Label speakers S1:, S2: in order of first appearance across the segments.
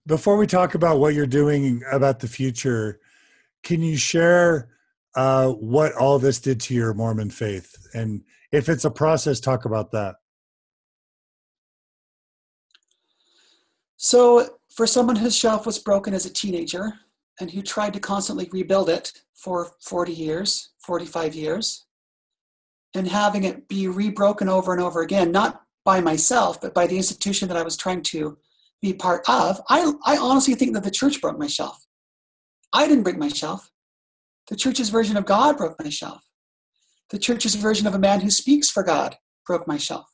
S1: before we talk about what you're doing about the future, can you share what all this did to your Mormon faith? And if it's a process, talk about that.
S2: So for someone whose shelf was broken as a teenager and who tried to constantly rebuild it for 40 years, 45 years, and having it be rebroken over and over again, not by myself, but by the institution that I was trying to be part of, I honestly think that the church broke my shelf. I didn't break my shelf. The church's version of God broke my shelf. The church's version of a man who speaks for God broke my shelf.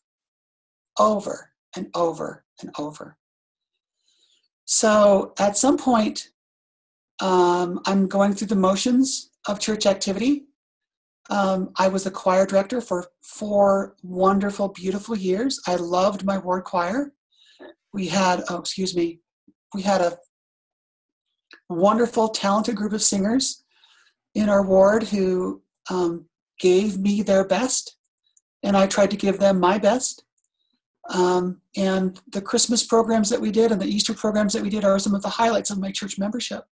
S2: Over and over and over. So at some point, I'm going through the motions of church activity. I was the choir director for 4 wonderful, beautiful years. I loved my ward choir. We had a wonderful, talented group of singers in our ward who gave me their best, and I tried to give them my best. And the Christmas programs that we did and the Easter programs that we did are some of the highlights of my church membership.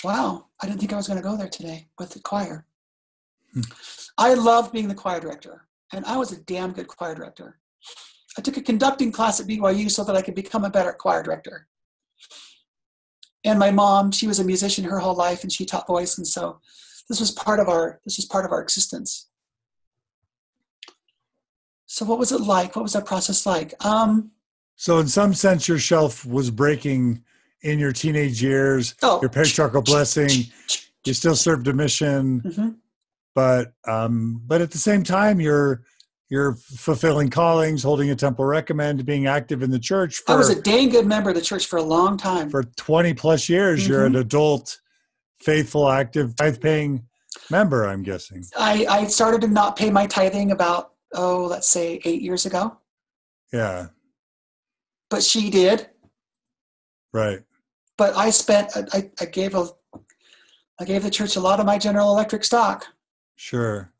S2: Wow, I didn't think I was going to go there today with the choir. I loved being the choir director, and I was a damn good choir director. I took a conducting class at BYU so that I could become a better choir director. And my mom, she was a musician her whole life, and she taught voice, and so this was part of our existence. So what was it like? What was that process like?
S1: So in some sense, your shelf was breaking in your teenage years, your patriarchal blessing. You still served a mission,
S2: mm-hmm.
S1: but at the same time, you're fulfilling callings, holding a temple recommend, being active in the church.
S2: I was a dang good member of the church for a long time.
S1: For 20 plus years, mm-hmm. You're an adult, faithful, active, tithe-paying member, I'm guessing.
S2: I started to not pay my tithing about, let's say 8 years ago.
S1: Yeah.
S2: But she did.
S1: Right.
S2: But I gave the church a lot of my General Electric stock.
S1: Sure.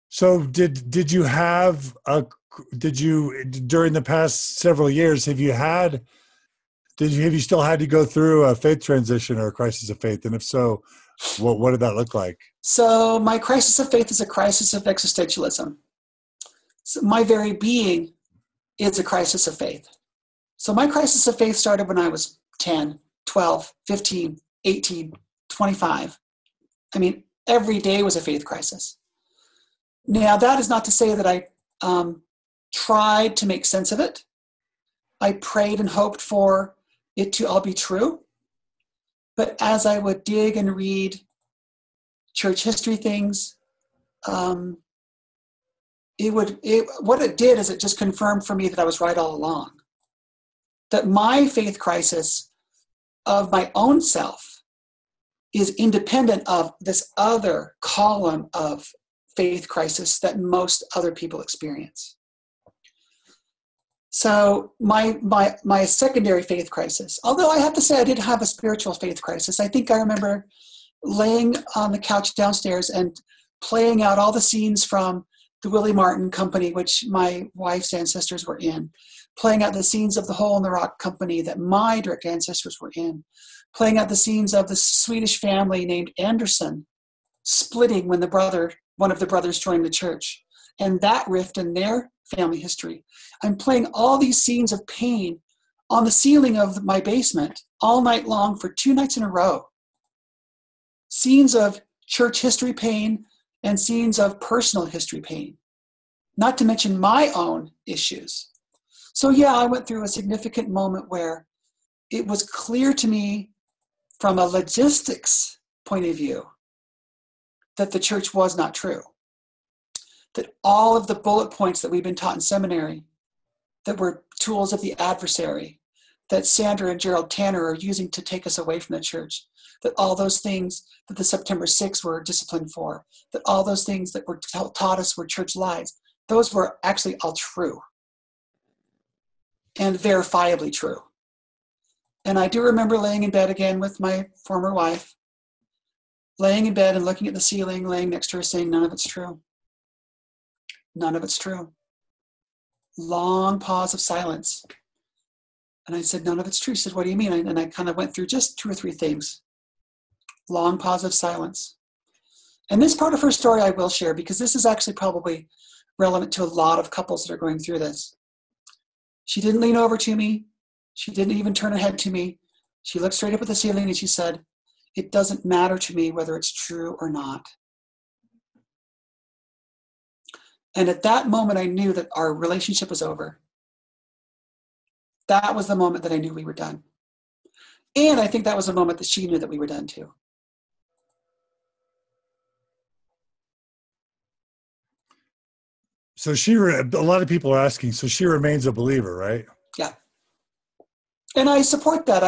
S1: So did you during the past several years, have you still had to go through a faith transition or a crisis of faith? And if so, what did that look like?
S2: So my crisis of faith is a crisis of existentialism. So my very being is a crisis of faith. So my crisis of faith started when I was 10, 12, 15, 18, 25. I mean, every day was a faith crisis. Now, that is not to say that I tried to make sense of it. I prayed and hoped for it to all be true. But as I would dig and read church history things, what it did is it just confirmed for me that I was right all along. That my faith crisis of my own self is independent of this other column of faith crisis that most other people experience. So my secondary faith crisis, although I have to say I did have a spiritual faith crisis. I think I remember laying on the couch downstairs and playing out all the scenes from the Willie Martin Company, which my wife's ancestors were in, playing out the scenes of the Hole in the Rock Company that my direct ancestors were in, playing out the scenes of the Swedish family named Anderson splitting when one of the brothers joined the church, and that rift in their family history. I'm playing all these scenes of pain on the ceiling of my basement all night long for 2 nights in a row. Scenes of church history pain and scenes of personal history pain, not to mention my own issues. So yeah, I went through a significant moment where it was clear to me from a logistics point of view that the church was not true. That all of the bullet points that we've been taught in seminary that were tools of the adversary, that Sandra and Gerald Tanner are using to take us away from the church, that all those things that the September 6th were disciplined for, that all those things that were taught us were church lies, those were actually all true and verifiably true. And I do remember laying in bed again with my former wife, laying in bed and looking at the ceiling, laying next to her saying, none of it's true. None of it's true. Long pause of silence. And I said, none of it's true. She said, what do you mean? And I kind of went through just 2 or 3 things. Long pause of silence. And this part of her story I will share, because this is actually probably relevant to a lot of couples that are going through this. She didn't lean over to me. She didn't even turn her head to me. She looked straight up at the ceiling and she said, it doesn't matter to me whether it's true or not. And at that moment, I knew that our relationship was over. That was the moment that I knew we were done. And I think that was the moment that she knew that we were done too.
S1: So a lot of people are asking, so she remains a believer, right?
S2: Yeah. And I support that.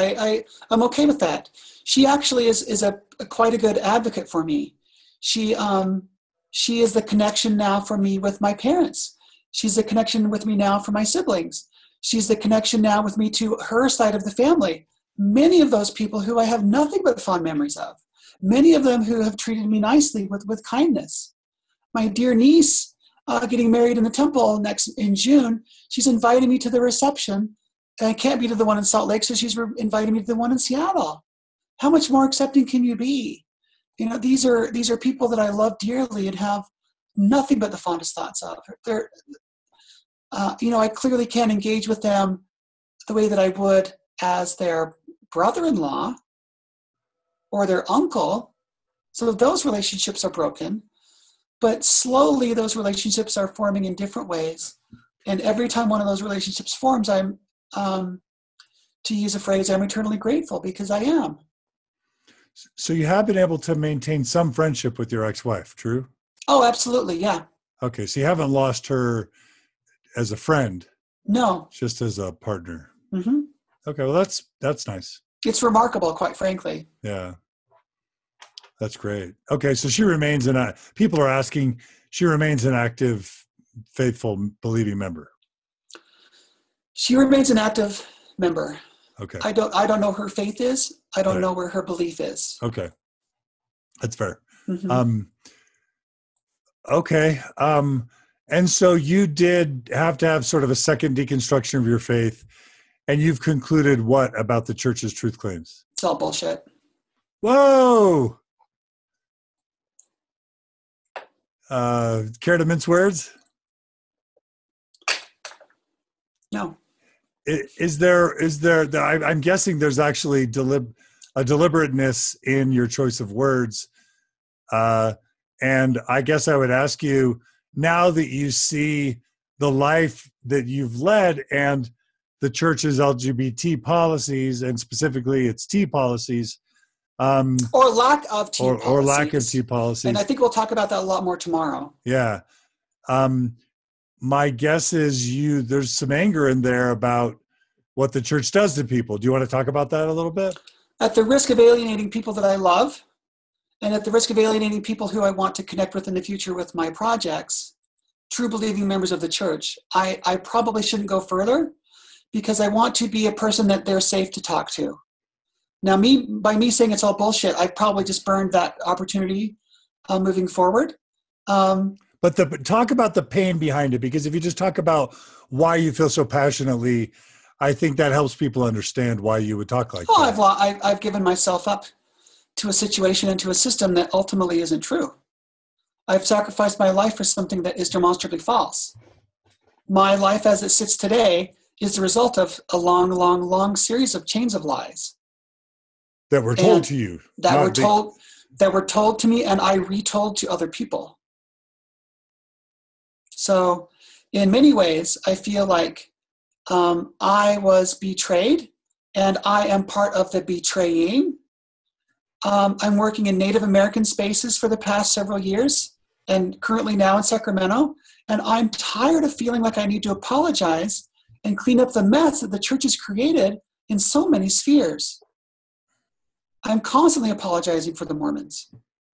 S2: I'm okay with that. She actually is quite a good advocate for me. She is the connection now for me with my parents. She's the connection with me now for my siblings. She's the connection now with me to her side of the family. Many of those people who I have nothing but fond memories of. Many of them who have treated me nicely with kindness. My dear niece, getting married in the temple in June, she's inviting me to the reception. And I can't be to the one in Salt Lake, so she's inviting me to the one in Seattle. How much more accepting can you be? You know, these are people that I love dearly and have nothing but the fondest thoughts of. I clearly can't engage with them the way that I would as their brother-in-law or their uncle. So those relationships are broken. But slowly those relationships are forming in different ways. And every time one of those relationships forms, I'm, to use a phrase, I'm eternally grateful, because I am.
S1: So you have been able to maintain some friendship with your ex-wife, true?
S2: Oh, absolutely, yeah.
S1: Okay, so you haven't lost her as a friend.
S2: No.
S1: Just as a partner.
S2: Mm-hmm.
S1: Okay, well, that's nice.
S2: It's remarkable, quite frankly.
S1: Yeah. That's great. Okay, so she remains people are asking, she remains an active, faithful, believing member.
S2: She remains an active member.
S1: Okay.
S2: I don't know what her faith is. I don't know where her belief is.
S1: Okay. That's fair.
S2: Mm-hmm.
S1: Okay. And so you did have to have sort of a second deconstruction of your faith, and you've concluded what about the church's truth claims?
S2: It's all bullshit.
S1: Whoa! Care to mince words?
S2: No.
S1: Is there? I'm guessing there's actually a deliberateness in your choice of words. And I guess I would ask you, now that you see the life that you've led and the church's LGBT policies, and specifically its T policies,
S2: or lack of T policies.
S1: Or lack of T policies.
S2: And I think we'll talk about that a lot more tomorrow.
S1: Yeah. My guess is there's some anger in there about what the church does to people. Do you want to talk about that a little bit? At
S2: the risk of alienating people that I love, and at the risk of alienating people who I want to connect with in the future with my projects, true believing members of the church, I probably shouldn't go further, because I want to be a person that they're safe to talk to. Now, by me saying it's all bullshit, I've probably just burned that opportunity moving forward.
S1: But talk about the pain behind it, because if you just talk about why you feel so passionately, I think that helps people understand why you would talk like that.
S2: I've given myself up to a situation and to a system that ultimately isn't true. I've sacrificed my life for something that is demonstrably false. My life as it sits today is the result of a long, long, long series of chains of lies.
S1: That were told to you.
S2: That were told to me, and I retold to other people. So in many ways, I feel like I was betrayed, and I am part of the betraying. I'm working in Native American spaces for the past several years, and currently now in Sacramento, and I'm tired of feeling like I need to apologize and clean up the mess that the church has created in so many spheres. I'm constantly apologizing for the Mormons.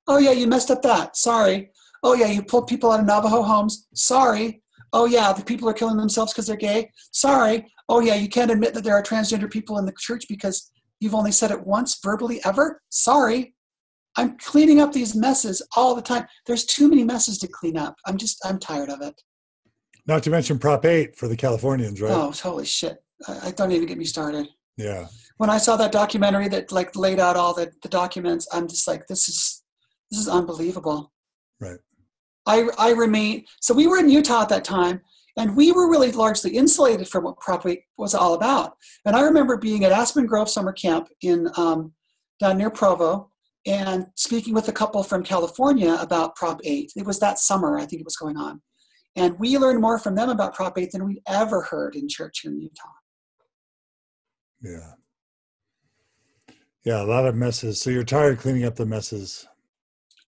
S2: Oh yeah, you messed up that. Sorry. Oh yeah, you pulled people out of Navajo homes. Sorry. Oh yeah, the people are killing themselves because they're gay. Sorry. Oh yeah, you can't admit that there are transgender people in the church because you've only said it once verbally ever. Sorry. I'm cleaning up these messes all the time. There's too many messes to clean up. I'm tired of it.
S1: Not to mention Prop 8 for the Californians, right?
S2: Oh, holy shit. I don't even get me started.
S1: Yeah.
S2: When I saw that documentary that like laid out all the documents, I'm just like, this is unbelievable.
S1: Right.
S2: I remain, so we were in Utah at that time, and we were really largely insulated from what Prop 8 was all about. And I remember being at Aspen Grove Summer Camp in down near Provo, and speaking with a couple from California about Prop 8. It was that summer, I think it was going on. And we learned more from them about Prop 8 than we'd ever heard in church here in Utah.
S1: Yeah. Yeah, a lot of messes. So you're tired of cleaning up the messes.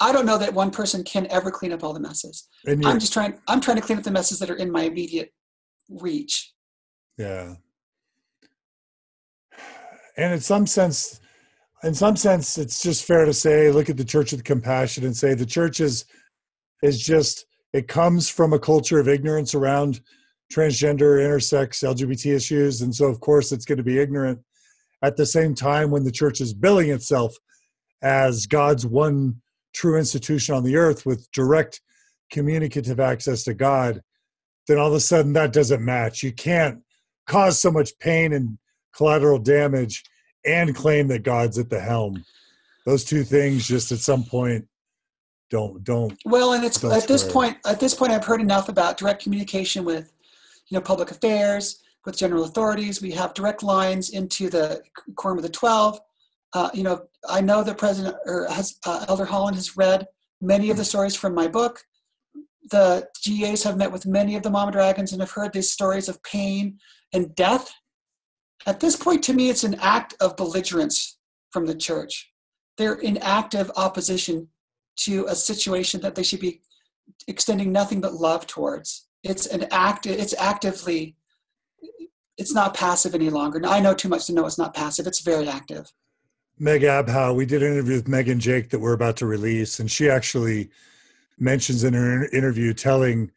S2: I don't know that one person can ever clean up all the messes. I'm trying to clean up the messes that are in my immediate reach.
S1: Yeah. And in some sense, it's just fair to say, look at the Church of the Compassion and say the church is just, it comes from a culture of ignorance around transgender, intersex, LGBT issues. And so, of course, it's going to be ignorant. At the same time, when the church is billing itself as God's one true institution on the earth with direct communicative access to God, then all of a sudden that doesn't match. You can't cause so much pain and collateral damage and claim that God's at the helm. Those two things just at some point don't.
S2: Well, and it's at this point I've heard enough about direct communication with, public affairs, with general authorities. We have direct lines into the Quorum of the 12. I know that Elder Holland has read many of the stories from my book. The GAs have met with many of the Mama Dragons and have heard these stories of pain and death. At this point, to me, it's an act of belligerence from the church. They're in active opposition to a situation that they should be extending nothing but love towards. It's not passive any longer. Now, I know too much to know it's not passive. It's very active.
S1: Meg Abhow, we did an interview with Meg and Jake that we're about to release, and she actually mentions in her interview telling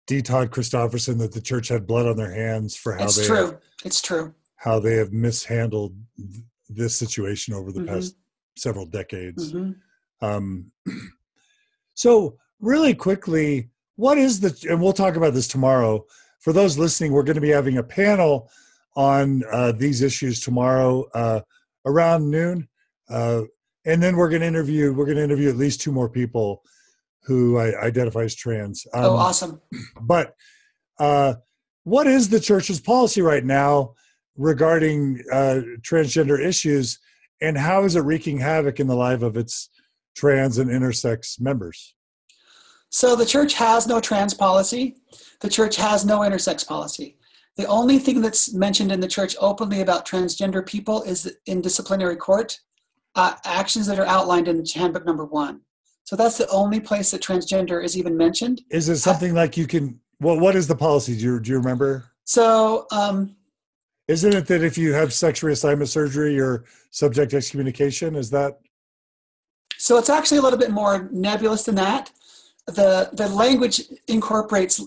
S1: D. Todd Christofferson that the church had blood on their hands for how
S2: It's true.
S1: How they have mishandled this situation over the past several decades. So really quickly, and we'll talk about this tomorrow. For those listening, we're going to be having a panel on these issues tomorrow around noon. And then we're going to interview at least two more people who identify as trans.
S2: Awesome.
S1: But what is the church's policy right now regarding transgender issues, and how is it wreaking havoc in the life of its trans and intersex members?
S2: So the church has no trans policy. The church has no intersex policy. The only thing that's mentioned in the church openly about transgender people is in disciplinary court, actions that are outlined in handbook number 1. So that's the only place that transgender is even mentioned.
S1: Is it something like you can, what is the policy? Do you remember?
S2: So,
S1: isn't it that if you have sex reassignment surgery, you're subject to excommunication? Is that?
S2: So it's actually a little bit more nebulous than that. The language incorporates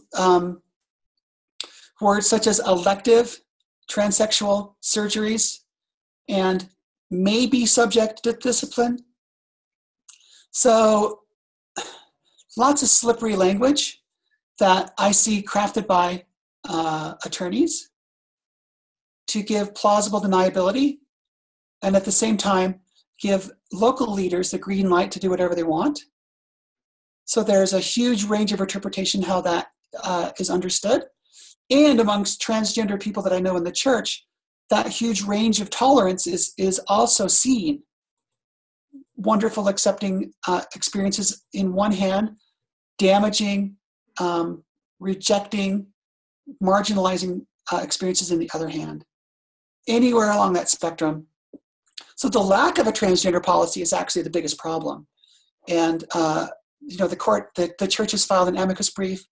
S2: words such as elective, transsexual surgeries, and may be subject to discipline. So lots of slippery language that I see crafted by attorneys to give plausible deniability, and at the same time give local leaders the green light to do whatever they want. So there's a huge range of interpretation how that is understood. And amongst transgender people that I know in the church, that huge range of tolerance is also seen. Wonderful accepting experiences in one hand, damaging, rejecting, marginalizing experiences in the other hand. Anywhere along that spectrum. So the lack of a transgender policy is actually the biggest problem. And the church has filed an amicus brief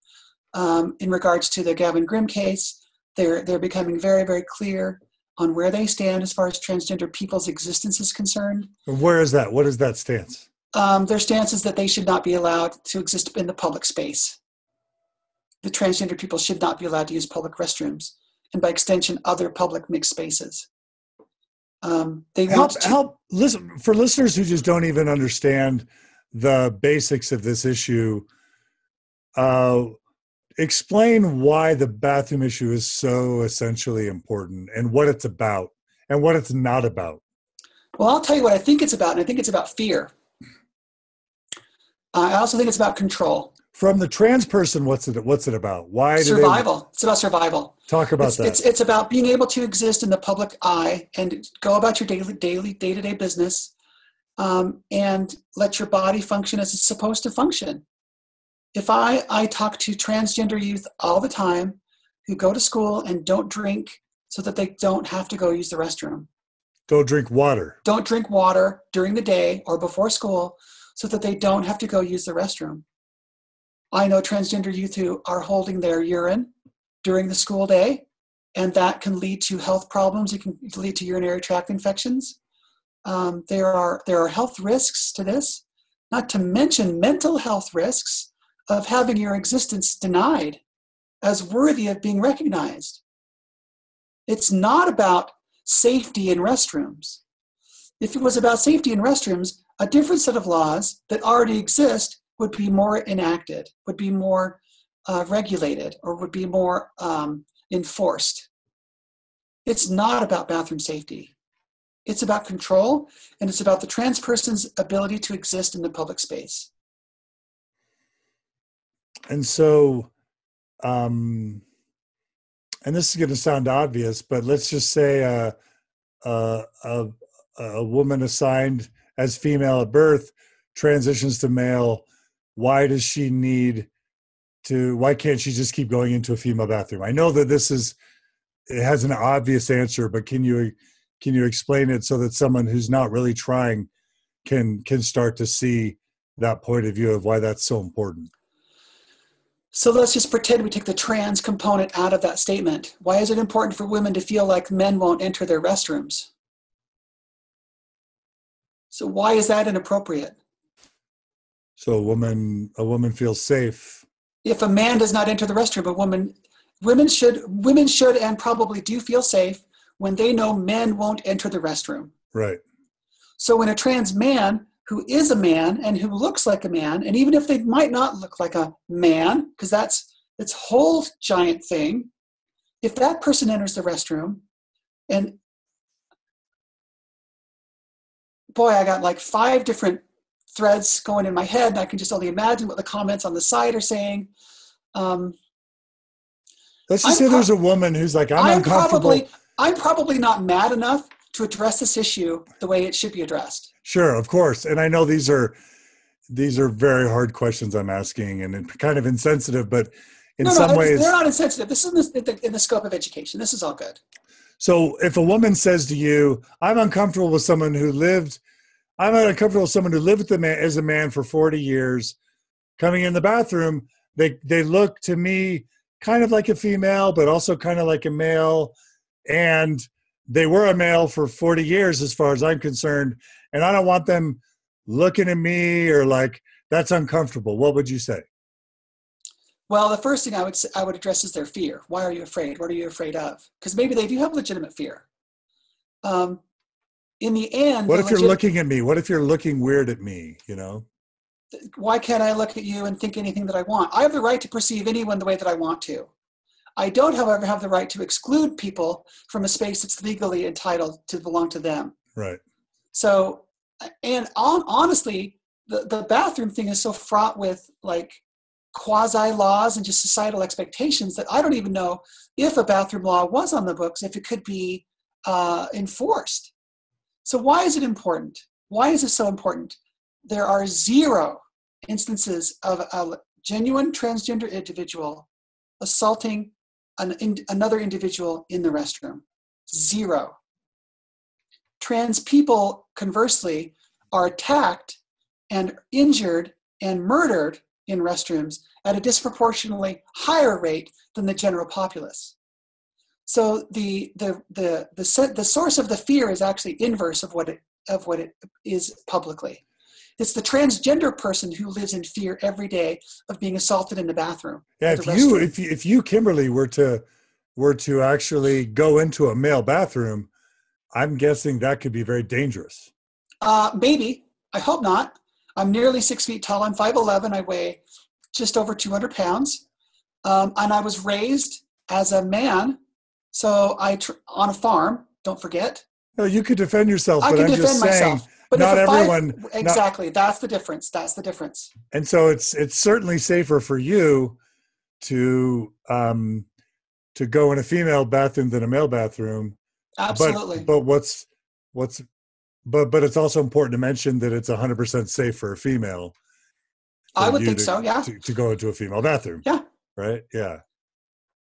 S2: in regards to the Gavin Grimm case. They're becoming very, very clear on where they stand as far as transgender people's existence is concerned.
S1: Where is that? What is that stance?
S2: Their stance is that they should not be allowed to exist in the public space. The transgender people should not be allowed to use public restrooms, and by extension, other public mixed spaces.
S1: Listen, for listeners who just don't even understand the basics of this issue. explain why the bathroom issue is so essentially important and what it's about and what it's not about.
S2: Well, I'll tell you what I think it's about, and I think it's about fear. I also think it's about control.
S1: From the trans person, what's it about? Why
S2: survival? It's about survival.
S1: Talk about that.
S2: It's about being able to exist in the public eye and go about your day-to-day business, and let your body function as it's supposed to function. If I talk to transgender youth all the time who go to school and don't drink so that they don't have to go use the restroom.
S1: Don't drink water.
S2: Don't drink water during the day or before school so that they don't have to go use the restroom. I know transgender youth who are holding their urine during the school day, and that can lead to health problems. It can lead to urinary tract infections. There are health risks to this, not to mention mental health risks of having your existence denied as worthy of being recognized. It's not about safety in restrooms. If it was about safety in restrooms, a different set of laws that already exist would be more enacted, would be more regulated, or would be more enforced. It's not about bathroom safety. It's about control, and it's about the trans person's ability to exist in the public space.
S1: And so, and this is going to sound obvious, but let's just say a woman assigned as female at birth transitions to male. Why can't she just keep going into a female bathroom? I know that it has an obvious answer, but can you explain it so that someone who's not really trying can start to see that point of view of why that's so important?
S2: So let's just pretend we take the trans component out of that statement. Why is it important for women to feel like men won't enter their restrooms? So why is that inappropriate?
S1: So a woman feels safe.
S2: If a man does not enter the restroom, women should and probably do feel safe when they know men won't enter the restroom.
S1: Right.
S2: So when a trans man who is a man and who looks like a man, and even if they might not look like a man, because that's its whole giant thing, if that person enters the restroom, and boy, I got like 5 different threads going in my head, and I can just only imagine what the comments on the site are saying.
S1: Let's just say there's a woman who's like, I'm uncomfortable.
S2: I'm probably not mad enough to address this issue the way it should be addressed. Sure,
S1: of course. And I know these are very hard questions I'm asking and kind of insensitive, but in some ways.
S2: They're not insensitive. This is in the scope of education. This is all good.
S1: So if a woman says to you, I'm uncomfortable with someone who lived with as a man for 40 years, coming in the bathroom, they look to me kind of like a female, but also kind of like a male. And they were a male for 40 years, as far as I'm concerned. And I don't want them looking at me or like, that's uncomfortable. What would you say?
S2: Well, the first thing I would address is their fear. Why are you afraid? What are you afraid of? Because maybe they do have legitimate fear. In the end,
S1: what if you're looking at me? What if you're looking weird at me?
S2: Why can't I look at you and think anything that I want? I have the right to perceive anyone the way that I want to. I don't, however, have the right to exclude people from a space that's legally entitled to belong to them.
S1: Right.
S2: So, and honestly, the bathroom thing is so fraught with like quasi laws and just societal expectations that I don't even know if a bathroom law was on the books, if it could be enforced. So why is it important? Why is it so important? There are 0 instances of a genuine transgender individual assaulting another individual in the restroom. 0. Trans people, conversely, are attacked and injured and murdered in restrooms at a disproportionately higher rate than the general populace. So the source of the fear is actually inverse of what it is publicly. It's the transgender person who lives in fear every day of being assaulted in the bathroom.
S1: Yeah, if you, Kimberly, were to actually go into a male bathroom, I'm guessing that could be very dangerous.
S2: Maybe. I hope not. I'm nearly 6 feet tall. I'm 5'11". I weigh just over 200 pounds. And I was raised as a man, so on a farm. Don't forget.
S1: No, you could defend yourself,
S2: I
S1: but
S2: can
S1: I'm
S2: defend
S1: just saying,
S2: myself. But
S1: not
S2: if
S1: everyone.
S2: Exactly. That's the difference. That's the difference.
S1: And so it's certainly safer for you to go in a female bathroom than a male bathroom.
S2: Absolutely.
S1: But it's also important to mention that it's 100% safe for a female.
S2: I would think so. Yeah.
S1: To go into a female bathroom.
S2: Yeah.
S1: Right. Yeah.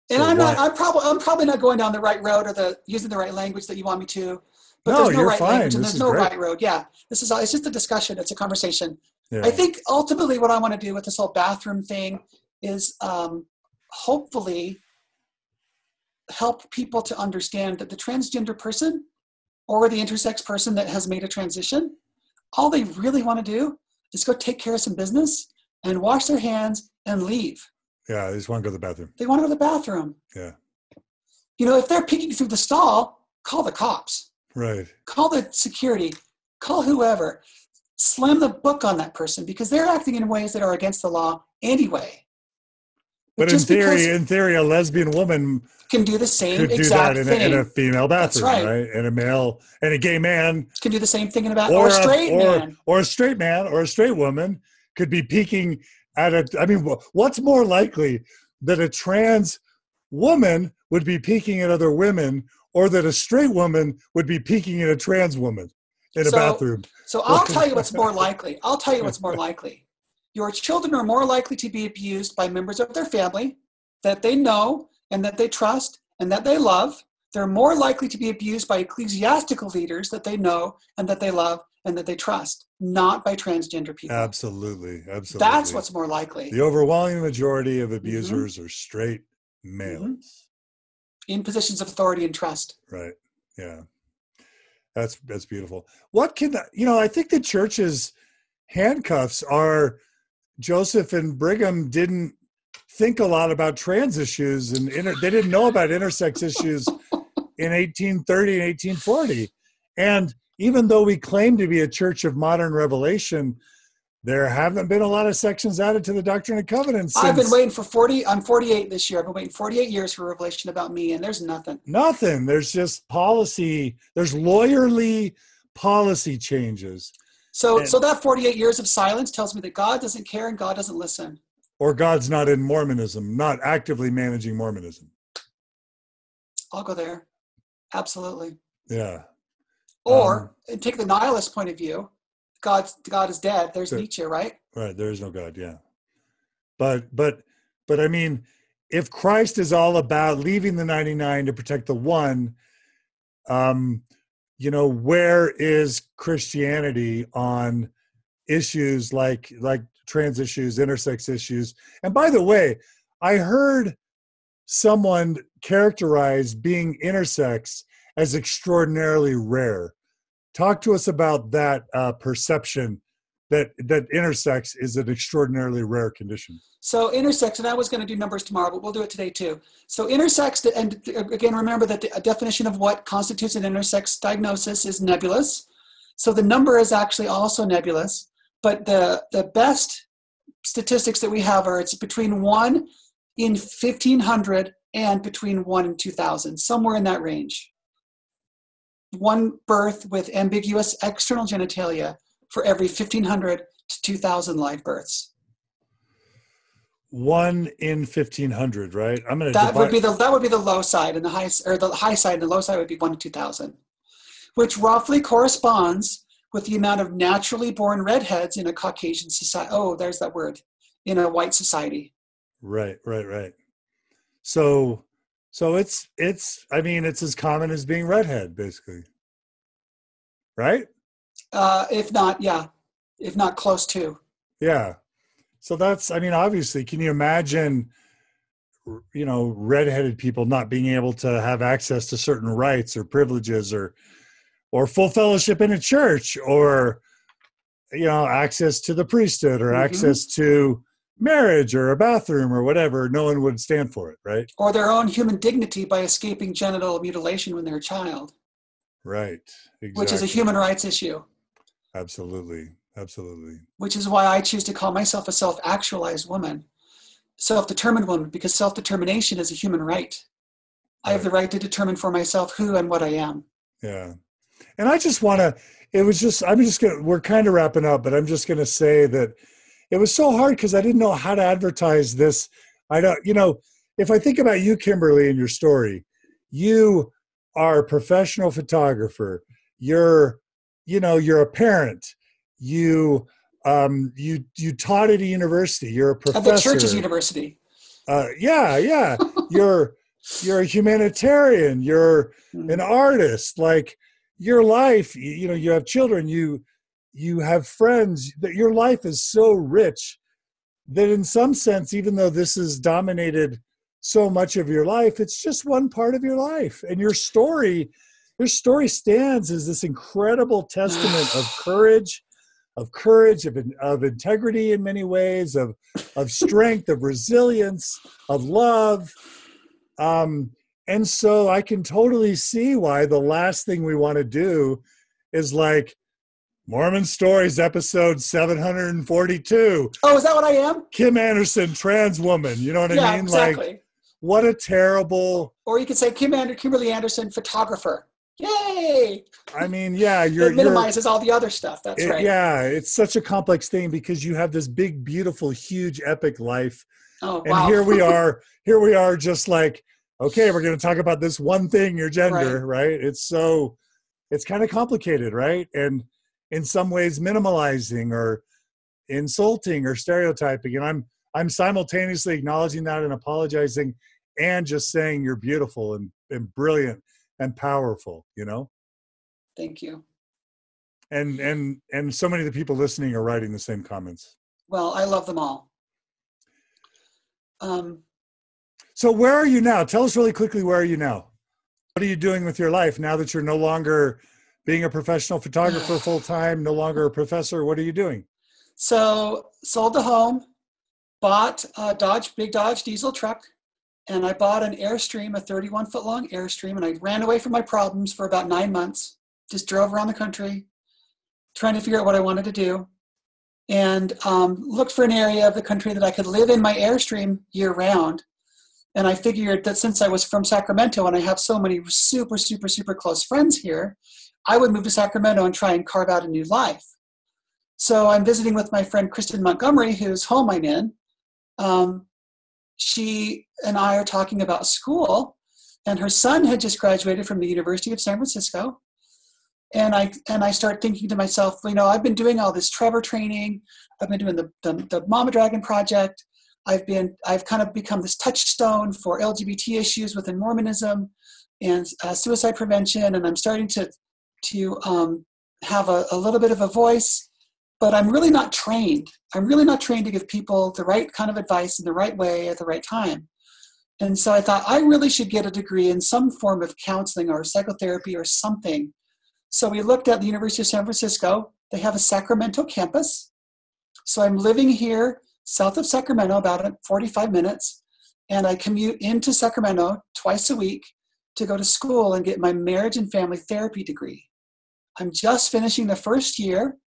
S2: And
S1: so
S2: I'm probably not going down the right road or using the right language that you want me to. But
S1: no,
S2: there's no
S1: you're
S2: right
S1: fine.
S2: language and
S1: this
S2: there's no
S1: great.
S2: right road. Yeah. It's just a discussion. It's a conversation.
S1: Yeah.
S2: I think ultimately what I want to do with this whole bathroom thing is hopefully help people to understand that the transgender person or the intersex person that has made a transition, all they really want to do is go take care of some business and wash their hands and leave.
S1: Yeah, they just want to go to the bathroom.
S2: They want to go to the bathroom.
S1: Yeah.
S2: If they're peeking through the stall, call the cops.
S1: Right.
S2: Call the security. Call whoever. Slam the book on that person because they're acting in ways that are against the law anyway.
S1: But in theory, a lesbian woman
S2: can do the same
S1: could
S2: exact
S1: do that
S2: thing
S1: in a female bathroom,
S2: That's
S1: right? And a gay man
S2: can do the same thing in a bathroom. Or a straight man.
S1: Or a straight man or a straight woman could be peeking at what's more likely that a trans woman would be peeking at other women or that a straight woman would be peeking at a trans woman in a bathroom?
S2: So I'll tell you what's more likely. Your children are more likely to be abused by members of their family that they know and that they trust and that they love. They're more likely to be abused by ecclesiastical leaders that they know and that they love and that they trust, not by transgender people.
S1: Absolutely.
S2: That's what's more likely.
S1: The overwhelming majority of abusers are straight males.
S2: In positions of authority and trust.
S1: Right. Yeah. That's beautiful. What can, I think the church's handcuffs are, Joseph and Brigham didn't think a lot about trans issues and they didn't know about intersex issues in 1830 and 1840. And even though we claim to be a church of modern revelation, there haven't been a lot of sections added to the Doctrine and Covenants.
S2: I've been waiting for 40. I'm 48 this year. I've been waiting 48 years for revelation about me, and there's nothing.
S1: Nothing. There's just policy. There's lawyerly policy changes.
S2: So that 48 years of silence tells me that God doesn't care and God doesn't listen.
S1: Or God's not in Mormonism, not actively managing Mormonism.
S2: I'll go there. Absolutely.
S1: Yeah.
S2: Or take the nihilist point of view. God is dead. There's Nietzsche, right?
S1: Right. There is no God. Yeah. But I mean, if Christ is all about leaving the 99 to protect the one, where is Christianity on issues like trans issues, intersex issues? And by the way, I heard someone characterize being intersex as extraordinarily rare. Talk to us about that perception that intersex is an extraordinarily rare condition.
S2: So intersex, and I was going to do numbers tomorrow, but we'll do it today too. So intersex, and again, remember that the definition of what constitutes an intersex diagnosis is nebulous. So the number is actually also nebulous, but the best statistics that we have are it's between 1 in 1,500 and between 1 in 2,000, somewhere in that range. One birth with ambiguous external genitalia for every 1,500 to 2,000 live births.
S1: 1 in 1,500, right?
S2: That would be the low side, and the high side and the low side would be 1 in 2,000, which roughly corresponds with the amount of naturally born redheads in a Caucasian society. Oh, there's that word, in a white society.
S1: Right. So it's as common as being redhead, basically. Right?
S2: If not close to.
S1: Yeah. So that's, obviously, can you imagine, redheaded people not being able to have access to certain rights or privileges or full fellowship in a church or, access to the priesthood or access to marriage or a bathroom or whatever? No one would stand for it, right?
S2: Or their own human dignity by escaping genital mutilation when they're a child.
S1: Right. Exactly.
S2: Which is a human rights issue.
S1: Absolutely.
S2: Which is why I choose to call myself a self-actualized woman. self-determined woman, because self-determination is a human right. I have the right to determine for myself who and what I am.
S1: Yeah. And I just want to, we're kind of wrapping up, but I'm just going to say that it was so hard because I didn't know how to advertise this. I don't, if I think about you, Kimberly, and your story, you are a professional photographer. You're a parent. You taught at a university. You're a professor.
S2: At the church's university.
S1: Yeah. You're a humanitarian. You're an artist. Like your life, you have children. You have friends. That your life is so rich that in some sense, even though this has dominated so much of your life, it's just one part of your life. And your story stands as this incredible testament of courage, of integrity in many ways, of strength, of resilience, of love. And so I can totally see why the last thing we want to do is like Mormon Stories episode 742.
S2: Oh, is that what I am?
S1: Kim Anderson, trans woman. You know what I mean?
S2: Yeah, exactly.
S1: Like, what a terrible.
S2: Or you could say Kimberly Anderson, photographer. Yay!
S1: I mean, yeah,
S2: it minimizes all the other stuff. That's right.
S1: Yeah, it's such a complex thing because you have this big, beautiful, huge, epic life.
S2: Oh,
S1: and
S2: wow.
S1: here we are just like, okay, we're going to talk about this one thing, your gender, right? It's kind of complicated, right? And in some ways minimalizing or insulting or stereotyping. And I'm simultaneously acknowledging that and apologizing and just saying you're beautiful and brilliant and powerful,
S2: Thank you.
S1: And so many of the people listening are writing the same comments.
S2: Well, I love them all.
S1: So where are you now? Tell us really quickly, where are you now? What are you doing with your life now that you're no longer being a professional photographer full-time, no longer a professor? What are you doing?
S2: So sold the home, bought a big Dodge diesel truck, and I bought an Airstream, a 31-foot long Airstream, and I ran away from my problems for about 9 months. Just drove around the country, trying to figure out what I wanted to do, and looked for an area of the country that I could live in my Airstream year-round. And I figured that since I was from Sacramento and I have so many super, super, super close friends here, I would move to Sacramento and try and carve out a new life. So I'm visiting with my friend Kristen Montgomery, whose home I'm in. She and I are talking about school, and her son had just graduated from the University of San Francisco. And I start thinking to myself, I've been doing all this Trevor training. I've been doing the Mama Dragon Project. I've kind of become this touchstone for LGBT issues within Mormonism and suicide prevention. And I'm starting to have a little bit of a voice, but I'm really not trained. I'm really not trained to give people the right kind of advice in the right way at the right time. And so I thought I really should get a degree in some form of counseling or psychotherapy or something. So we looked at the University of San Francisco. They have a Sacramento campus. So I'm living here south of Sacramento, about 45 minutes, and I commute into Sacramento twice a week to go to school and get my marriage and family therapy degree. I'm just finishing the first year.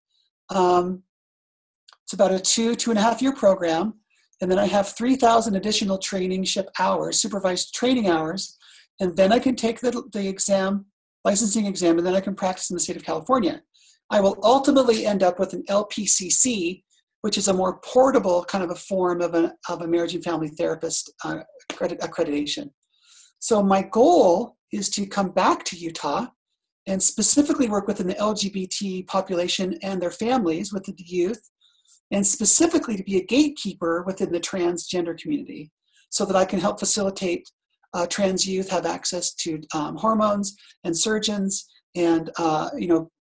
S2: It's about a 2.5 year program. And then I have 3,000 additional traineeship hours, supervised training hours. And then I can take the exam, licensing exam, and then I can practice in the state of California. I will ultimately end up with an LPCC, which is a more portable kind of a form of a marriage and family therapist accreditation. So my goal is to come back to Utah and specifically work within the LGBT population and their families, with the youth, and specifically to be a gatekeeper within the transgender community so that I can help facilitate trans youth have access to hormones and surgeons and,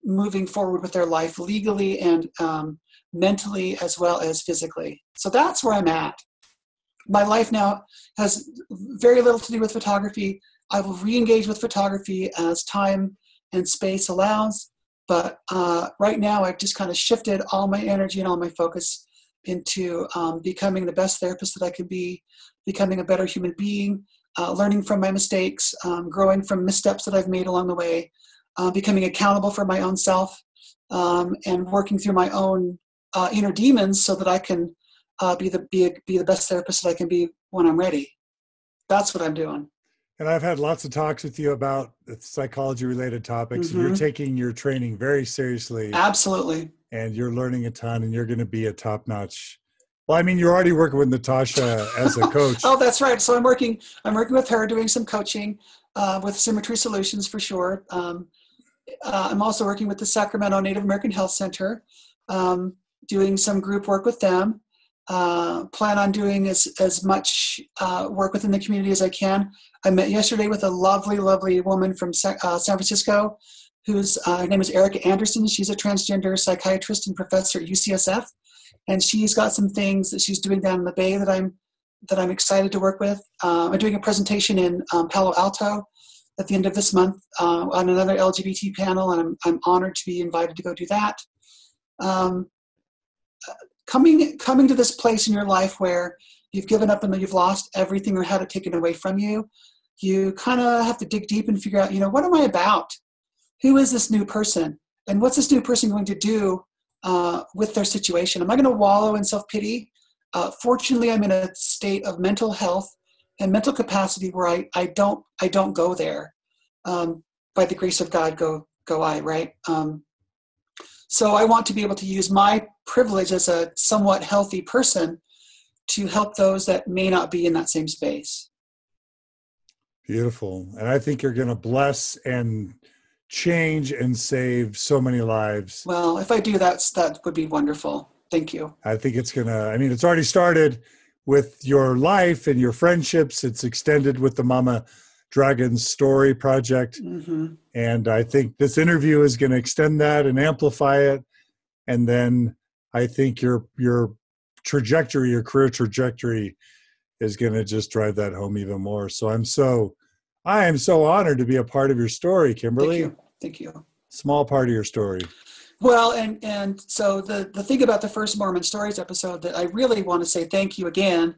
S2: moving forward with their life legally and mentally as well as physically. So that's where I'm at. My life now has very little to do with photography. I will re-engage with photography as time and space allows. But right now I've just kind of shifted all my energy and all my focus into becoming the best therapist that I can be, becoming a better human being, learning from my mistakes, growing from missteps that I've made along the way, becoming accountable for my own self, and working through my own inner demons so that I can be the best therapist that I can be when I'm ready. That's what I'm doing.
S1: And I've had lots of talks with you about psychology-related topics, and you're taking your training very seriously.
S2: Absolutely.
S1: And you're learning a ton, and you're going to be a top-notch. Well, I mean, you're already working with Natasha as a coach.
S2: Oh, that's right. So I'm working with her, doing some coaching with Symmetry Solutions for sure. I'm also working with the Sacramento Native American Health Center, doing some group work with them. Plan on doing as much work within the community as I can. I met yesterday with a lovely, lovely woman from San Francisco, whose her name is Erica Anderson. She's a transgender psychiatrist and professor at UCSF, and she's got some things that she's doing down in the Bay that I'm excited to work with. I'm doing a presentation in Palo Alto at the end of this month on another LGBT panel, and I'm honored to be invited to go do that. Coming to this place in your life where you've given up and you've lost everything or had it taken away from you, you kind of have to dig deep and figure out, what am I about? Who is this new person? And what's this new person going to do with their situation? Am I going to wallow in self-pity? Fortunately, I'm in a state of mental health and mental capacity where I don't go there. By the grace of God, go I, right? So I want to be able to use my privilege as a somewhat healthy person to help those that may not be in that same space.
S1: Beautiful. And I think you're going to bless and change and save so many lives.
S2: Well, if I do that would be wonderful. Thank you.
S1: I think it's it's already started with your life and your friendships. It's extended with the Mama Dragon Story Project. Mm-hmm. And I think this interview is going to extend that and amplify it. And then I think your trajectory, your career trajectory is going to just drive that home even more. So I am so honored to be a part of your story, Kimberly.
S2: Thank you.
S1: Small part of your story.
S2: Well, and so the thing about the first Mormon Stories episode that I really want to say thank you again,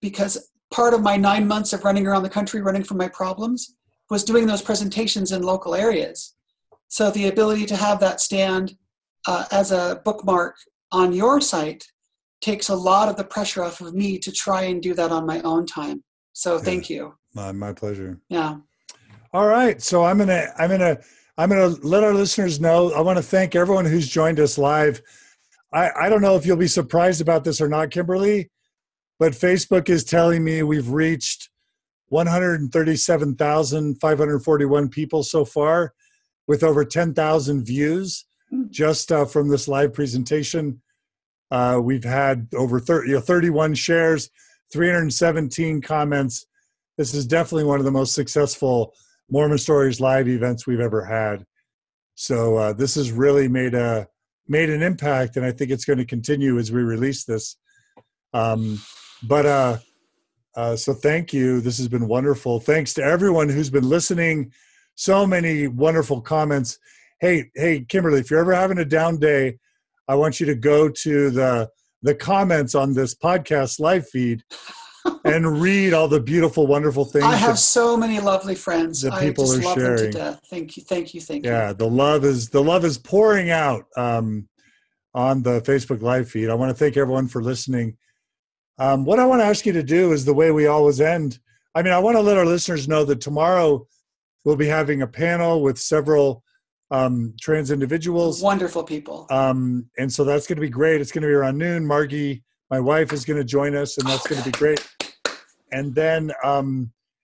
S2: because part of my 9 months of running around the country, running from my problems, was doing those presentations in local areas. So the ability to have that stand as a bookmark on your site takes a lot of the pressure off of me to try and do that on my own time. So thank you.
S1: My pleasure.
S2: Yeah.
S1: All right. So I'm gonna let our listeners know. I want to thank everyone who's joined us live. I don't know if you'll be surprised about this or not, Kimberly, but Facebook is telling me we've reached 137,541 people so far, with over 10,000 views just from this live presentation. We've had over 31 shares, 317 comments. This is definitely one of the most successful Mormon Stories live events we've ever had. So this has really made an impact, and I think it's going to continue as we release this. So thank you. This has been wonderful. Thanks to everyone who's been listening. So many wonderful comments. Hey, Kimberly, if you're ever having a down day, I want you to go to the comments on this podcast live feed and read all the beautiful, wonderful things.
S2: I have so many lovely friends
S1: that people are
S2: love
S1: sharing.
S2: Them to death. Thank you.
S1: Yeah, the love is pouring out on the Facebook live feed. I want to thank everyone for listening. What I want to ask you to do is the way we always end. I want to let our listeners know that tomorrow we'll be having a panel with several trans individuals.
S2: Wonderful people.
S1: And so that's going to be great. It's going to be around noon. Margie, my wife, is going to join us, and that's going to be great. And then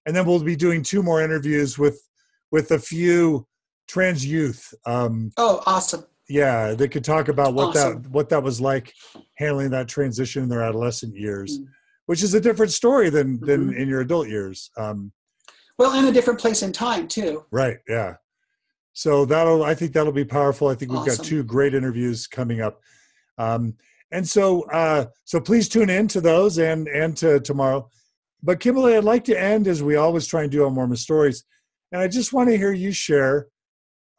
S1: we'll be doing 2 more interviews with a few trans youth.
S2: Awesome.
S1: Yeah, they could talk about what that was like, handling that transition in their adolescent years, which is a different story than in your adult years.
S2: Well, in a different place in time too.
S1: Right. Yeah. So I think that'll be powerful. I think we've got 2 great interviews coming up. And so please tune in to those and to tomorrow. But Kimberly, I'd like to end as we always try and do on Mormon Stories. And I just want to hear you share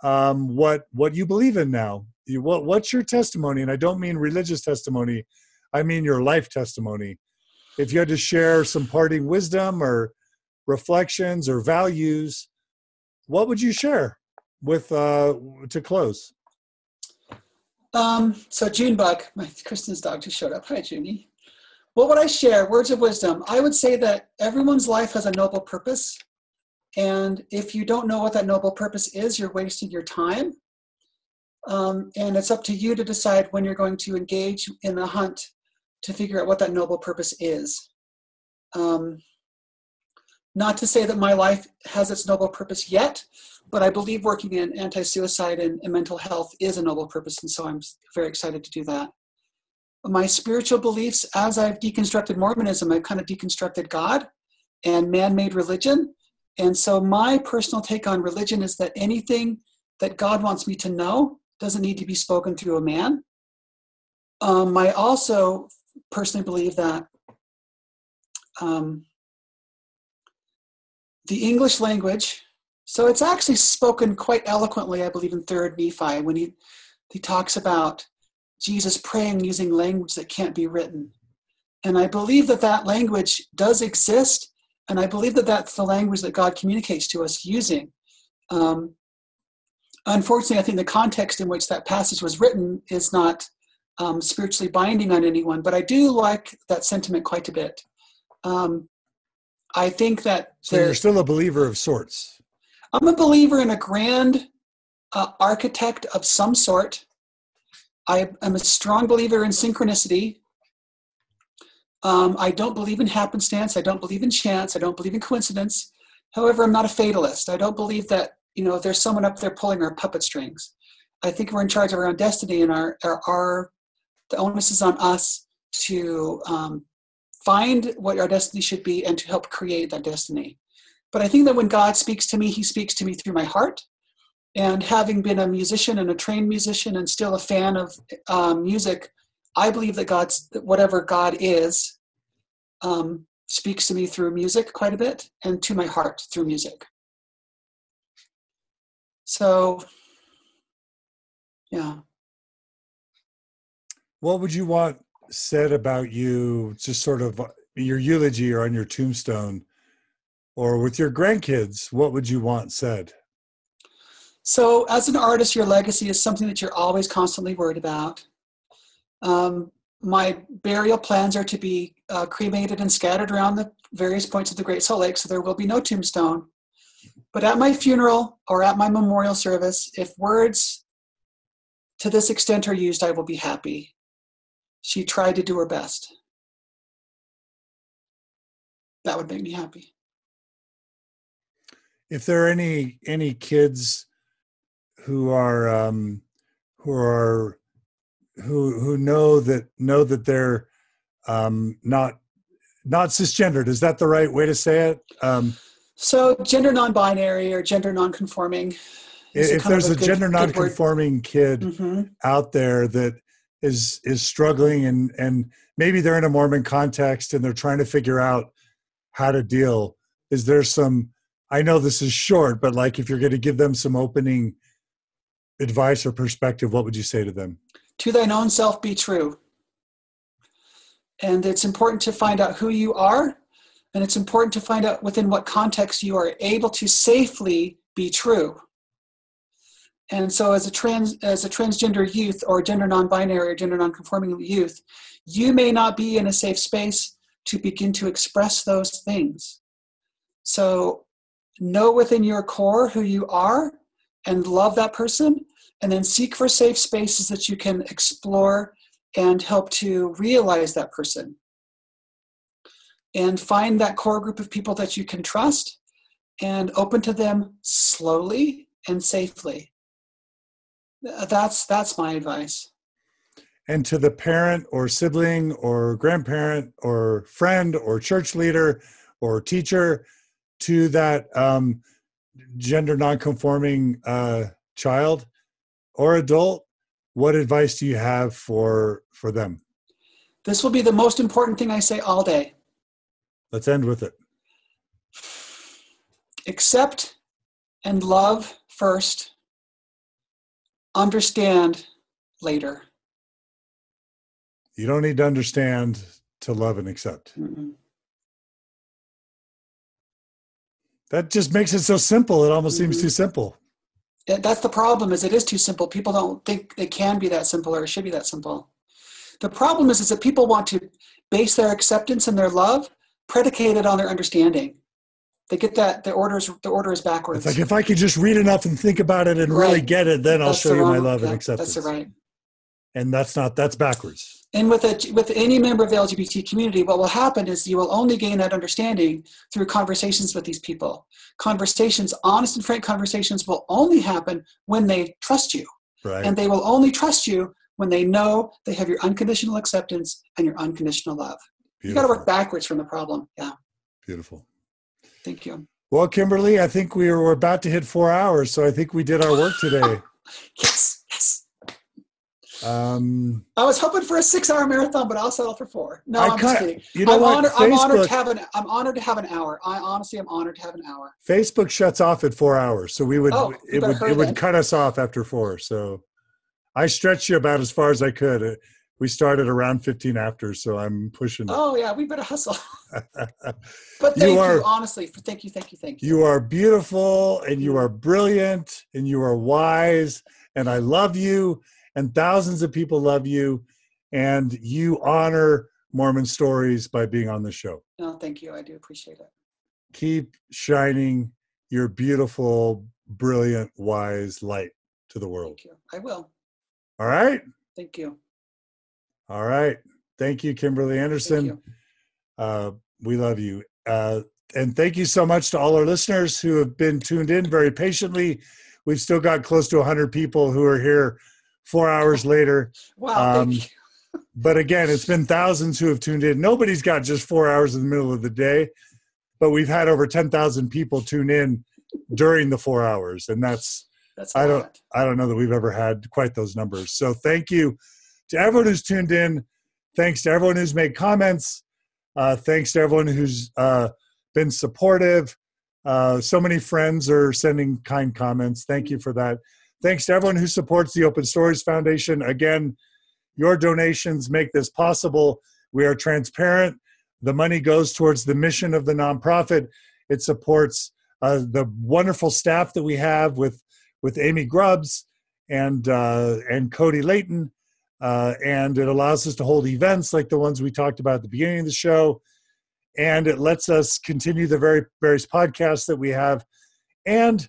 S1: what you believe in now. What's your testimony? And I don't mean religious testimony. I mean your life testimony. If you had to share some parting wisdom or reflections or values, what would you share with to close?
S2: So Junebug, Kristen's dog, just showed up. Hi, Junie. What would I share? Words of wisdom. I would say that everyone's life has a noble purpose. And if you don't know what that noble purpose is, you're wasting your time. And it's up to you to decide when you're going to engage in the hunt to figure out what that noble purpose is. Not to say that my life has its noble purpose yet, but I believe working in anti-suicide and mental health is a noble purpose, and so I'm very excited to do that. My spiritual beliefs, as I've deconstructed Mormonism, I've kind of deconstructed God and man-made religion. And so my personal take on religion is that anything that God wants me to know doesn't need to be spoken through a man. I also personally believe that the English language, so it's actually spoken quite eloquently, I believe, in 3rd Nephi, when he talks about Jesus praying using language that can't be written. And I believe that that language does exist, and I believe that that's the language that God communicates to us using. Unfortunately, I think the context in which that passage was written is not spiritually binding on anyone, but I do like that sentiment quite a bit. I think that...
S1: So you're still a believer of sorts.
S2: I'm a believer in a grand architect of some sort. I am a strong believer in synchronicity. I don't believe in happenstance. I don't believe in chance. I don't believe in coincidence. However, I'm not a fatalist. I don't believe that, there's someone up there pulling our puppet strings. I think we're in charge of our own destiny, and the onus is on us to find what our destiny should be and to help create that destiny. But I think that when God speaks to me, he speaks to me through my heart. And having been a musician and a trained musician and still a fan of music, I believe that whatever God is, speaks to me through music quite a bit, and to my heart through music. So, yeah.
S1: What would you want said about you, just sort of your eulogy or on your tombstone, or with your grandkids? What would you want said?
S2: So as an artist, your legacy is something that you're always constantly worried about. My burial plans are to be cremated and scattered around the various points of the Great Salt Lake, so there will be no tombstone. But at my funeral or at my memorial service, if words to this extent are used, I will be happy. She tried to do her best. That would make me happy.
S1: If there are any kids who know that they're not cisgendered, is that the right way to say it?
S2: So gender non-binary or gender non-conforming.
S1: If there's a gender non-conforming kid
S2: mm-hmm.
S1: out there that is struggling and maybe they're in a Mormon context and they're trying to figure out how to deal, is there some, I know this is short, but like if you're going to give them some opening advice or perspective, what would you say to them?
S2: To thine own self be true. And it's important to find out who you are, and it's important to find out within what context you are able to safely be true. And so as a transgender youth or gender non-binary or gender non-conforming youth, you may not be in a safe space to begin to express those things. So know within your core who you are and love that person, and then seek for safe spaces that you can explore and help to realize that person. And find that core group of people that you can trust and open to them slowly and safely. That's my advice.
S1: And to the parent or sibling or grandparent or friend or church leader or teacher to that gender nonconforming child or adult, what advice do you have for them?
S2: This will be the most important thing I say all day.
S1: Let's end with it.
S2: Accept and love first. Understand later.
S1: You don't need to understand to love and accept.
S2: Mm-mm.
S1: That just makes it so simple. It almost seems too simple.
S2: That's the problem, is it is too simple. People don't think it can be that simple or it should be that simple. The problem is that people want to base their acceptance and their love predicated on their understanding. They get that the order is backwards.
S1: It's like, if I could just read enough and think about it and really get it, then I'll show you my love and acceptance.
S2: That's right.
S1: And that's backwards.
S2: And with any member of the LGBT community, what will happen is you will only gain that understanding through conversations with these people. Conversations, honest and frank conversations, will only happen when they trust you.
S1: Right.
S2: And they will only trust you when they know they have your unconditional acceptance and your unconditional love. Beautiful. You got to work backwards from the problem. Yeah.
S1: Beautiful.
S2: Thank you.
S1: Well, Kimberly, I think we're about to hit 4 hours, so I think we did our work today.
S2: Yes.
S1: I
S2: was hoping for a 6-hour marathon, but I'll settle for 4. No, I'm just kidding.
S1: You know
S2: I'm honored to have an hour. I honestly am honored to have an hour.
S1: Facebook shuts off at 4 hours, so it would cut us off after 4. So I stretched you about as far as I could. We started around 15 after, so I'm pushing it.
S2: Oh yeah, we better hustle. But thank you, honestly. Thank you.
S1: You are beautiful, and you are brilliant, and you are wise, and I love you. And thousands of people love you, and you honor Mormon Stories by being on the show.
S2: No, thank you. I do appreciate it.
S1: Keep shining your beautiful, brilliant, wise light to the world.
S2: Thank you. I will.
S1: All right?
S2: Thank you.
S1: All right. Thank you, Kimberly Anderson.
S2: Thank you.
S1: We love you. And thank you so much to all our listeners who have been tuned in very patiently. We've still got close to 100 people who are here 4 hours later.
S2: Wow, thank you.
S1: But again, it's been thousands who have tuned in. Nobody's got just 4 hours in the middle of the day, but we've had over 10,000 people tune in during the 4 hours. And that's I don't know that we've ever had quite those numbers. So thank you to everyone who's tuned in. Thanks to everyone who's made comments. Thanks to everyone who's been supportive. So many friends are sending kind comments. Thank you for that. Thanks to everyone who supports the Open Stories Foundation. Again, your donations make this possible. We are transparent. The money goes towards the mission of the nonprofit. It supports the wonderful staff that we have with Amy Grubbs and Cody Layton. And it allows us to hold events like the ones we talked about at the beginning of the show. And it lets us continue the various podcasts that we have and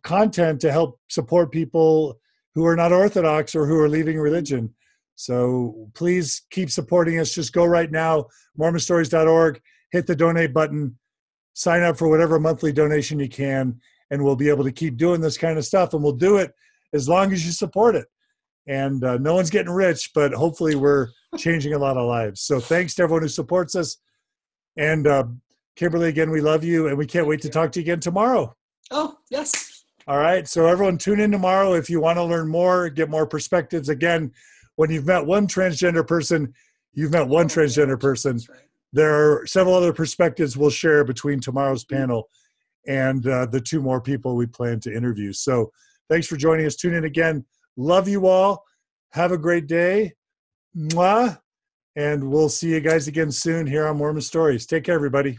S1: content to help support people who are not Orthodox or who are leaving religion. So please keep supporting us. Just go right now, mormonstories.org, hit the donate button, sign up for whatever monthly donation you can, and we'll be able to keep doing this kind of stuff. And we'll do it as long as you support it. And no one's getting rich, but hopefully we're changing a lot of lives. So thanks to everyone who supports us. And Kimberly, again, we love you, and we can't wait to talk to you again tomorrow.
S2: Oh, yes.
S1: All right. So everyone tune in tomorrow if you want to learn more, get more perspectives. Again, when you've met one transgender person, you've met one transgender person.
S2: That's right.
S1: There are several other perspectives we'll share between tomorrow's panel and the 2 more people we plan to interview. So thanks for joining us. Tune in again. Love you all. Have a great day. Mwah. And we'll see you guys again soon here on Mormon Stories. Take care, everybody.